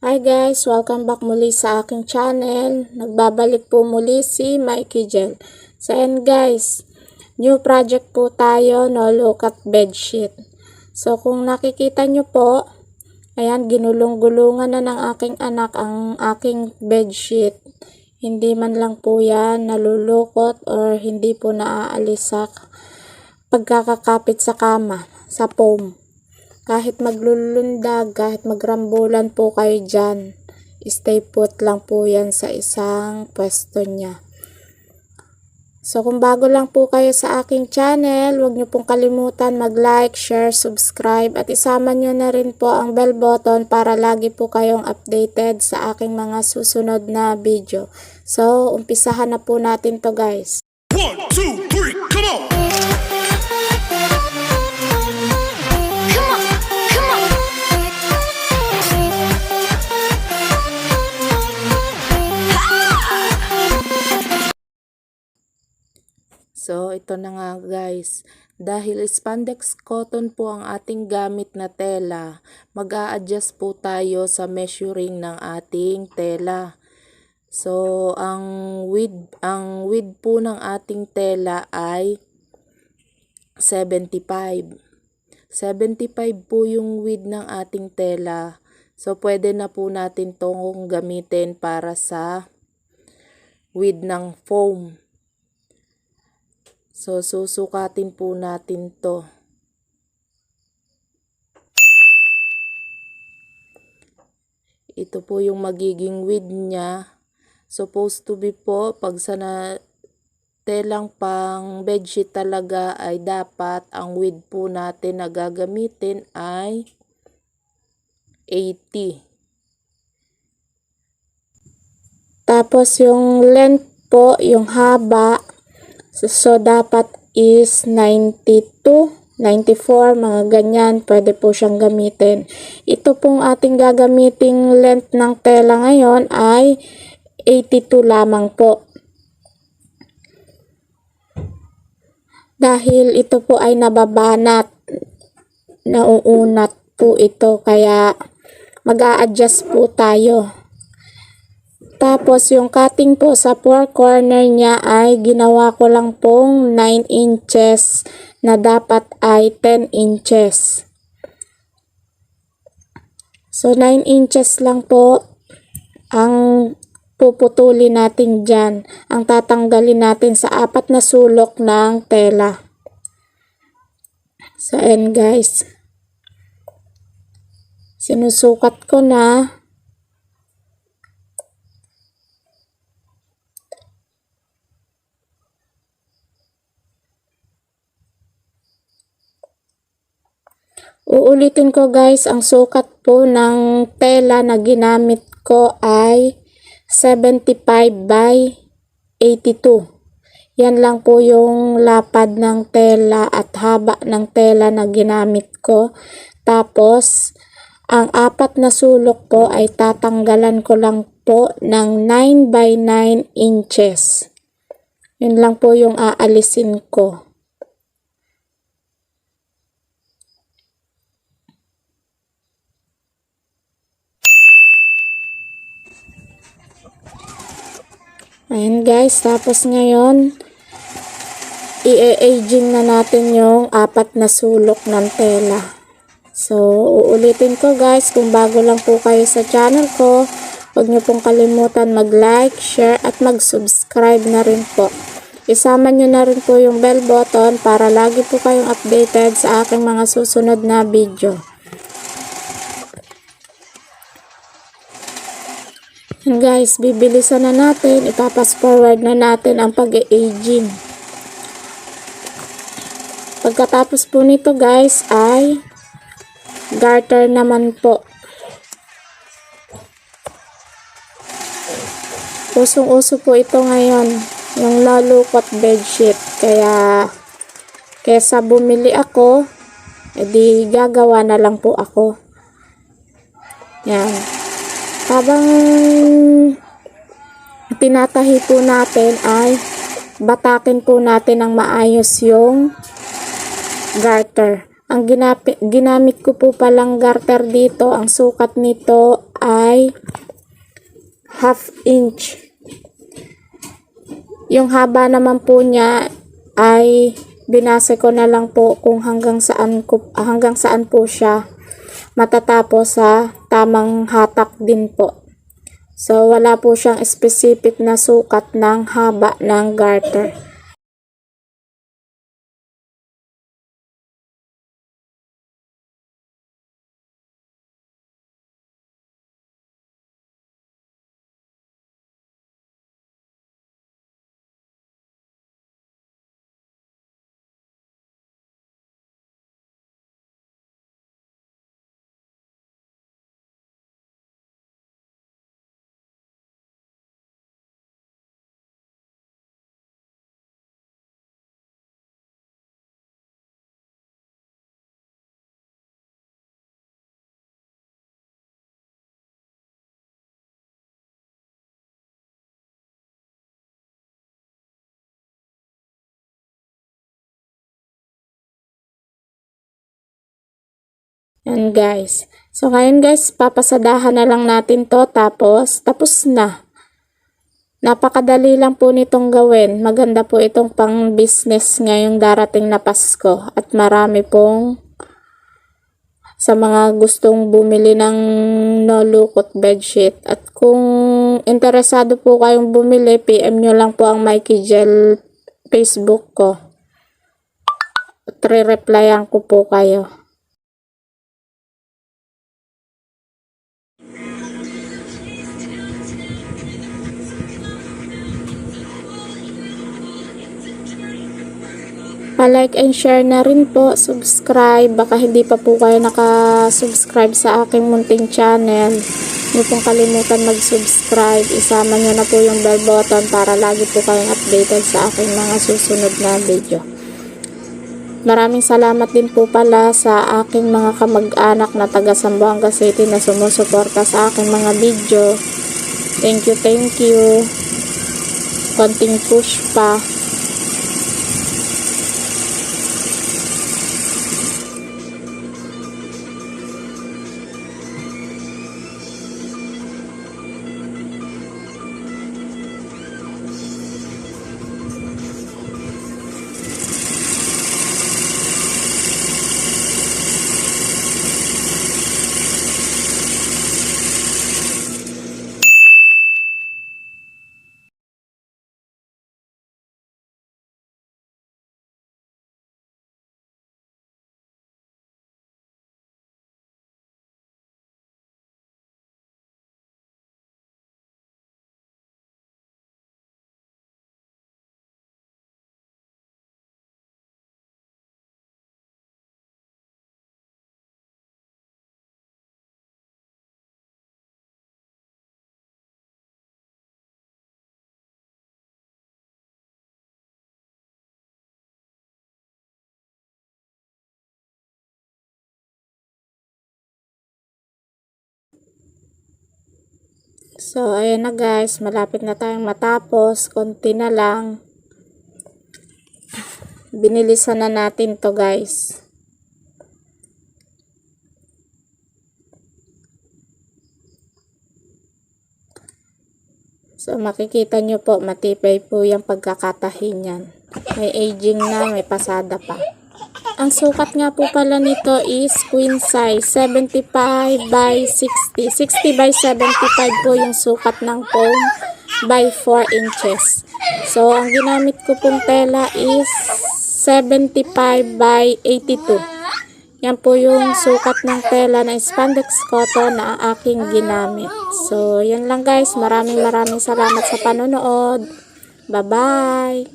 Hi guys! Welcome back muli sa aking channel. Nagbabalik po muli si Mikey Gel. So and guys, new project po tayo, no look at bedsheet. So kung nakikita nyo po, ayan, ginulong-gulungan na ng aking anak ang aking bedsheet. Hindi man lang po yan nalulukot or hindi po naaalis sa pagkakakapit sa kama, sa foam. Kahit maglulundag, kahit magrambulan po kayo dyan, stay put lang po yan sa isang pwesto niya. So kung bago lang po kayo sa aking channel, huwag niyo pong kalimutan mag-like, share, subscribe at isama niyo na rin po ang bell button para lagi po kayong updated sa aking mga susunod na video. So umpisahan na po natin to guys. 1, 2, 3, come on! So, ito na nga guys. Dahil spandex cotton po ang ating gamit na tela, mag-a-adjust po tayo sa measuring ng ating tela. So, ang width po ng ating tela ay 75. 75 po yung width ng ating tela. So, pwede na po natin itong gamitin para sa width ng foam. So, susukatin po natin to. Ito po yung magiging width niya. Supposed to be po, pag sa telang pang bedsheet talaga ay dapat ang width po natin na gagamitin ay 80. Tapos yung length po, yung haba, so dapat is 92, 94, mga ganyan. Pwede po siyang gamitin. Ito pong ating gagamiting length ng tela ngayon ay 82 lamang po. Dahil ito po ay nababanat, nauunat po ito, kaya mag-a-adjust po tayo. Tapos yung cutting po sa four corner niya ay ginawa ko lang pong 9 inches na dapat ay 10 inches. So 9 inches lang po ang puputulin natin dyan. Ang tatanggalin natin sa apat na sulok ng tela. So and guys, sinusukat ko na. Uulitin ko guys, ang sukat po ng tela na ginamit ko ay 75 by 82. Yan lang po yung lapad ng tela at haba ng tela na ginamit ko. Tapos, ang apat na sulok po ay tatanggalan ko lang po ng 9 by 9 inches. Yun lang po yung aalisin ko. Ayan guys, tapos ngayon i-aging na natin yung apat na sulok ng tela. So, uulitin ko guys, kung bago lang po kayo sa channel ko, huwag niyo pong kalimutan mag-like, share at mag-subscribe na rin po. Isama niyo na rin po yung bell button para lagi po kayong updated sa aking mga susunod na video. And guys, bibilisan na natin, ipapas forward na natin ang pag-aging. Pagkatapos po nito guys ay garter naman po. Usong-uso po ito ngayon, yung lalukot bedsheet. Kaya kesa bumili ako, edi gagawa na lang po ako. Yan. Habang tinatahi po natin ay batakin po natin ng maayos yung garter. Ang ginamit ko po palang garter dito, ang sukat nito ay 1/2 inch. Yung haba naman po niya ay binase ko na lang po kung hanggang saan po siya matatapos sa tamang hatak din po. So wala po siyang specific na sukat ng haba ng garter. Yan guys. So ngayon guys, papasadahan na lang natin to, tapos na. Napakadali lang po nitong gawin. Maganda po itong pang business ngayong darating na Pasko. At marami pong sa mga gustong bumili ng no lukot bedsheet. At kung interesado po kayong bumili, PM nyo lang po ang Mikey Gel Facebook ko. At re-replyan ko po kayo. Pa-like and share na rin po, subscribe, baka hindi pa po kayo naka-subscribe sa aking munting channel. Huwag pong kalimutan mag-subscribe, isama nyo na po yung bell button para lagi po kayong updated sa aking mga susunod na video. Maraming salamat din po pala sa aking mga kamag-anak na taga Zamboanga City na sumusuporta sa aking mga video. Thank you. Konting push pa. So, ayan na guys, malapit na tayong matapos, konti na lang. Binilisan na natin to guys. So, makikita nyo po, matibay po yung pagkakatahi niyan. May aging na, may pasada pa. Ang sukat nga po pala nito is queen size, 75 by 60. 60 by 75 po yung sukat ng foam by 4 inches. So, ang ginamit ko pong tela is 75 by 82. Yan po yung sukat ng tela na spandex cotton na ang aking ginamit. So, yan lang guys. Maraming salamat sa panonood. Bye-bye!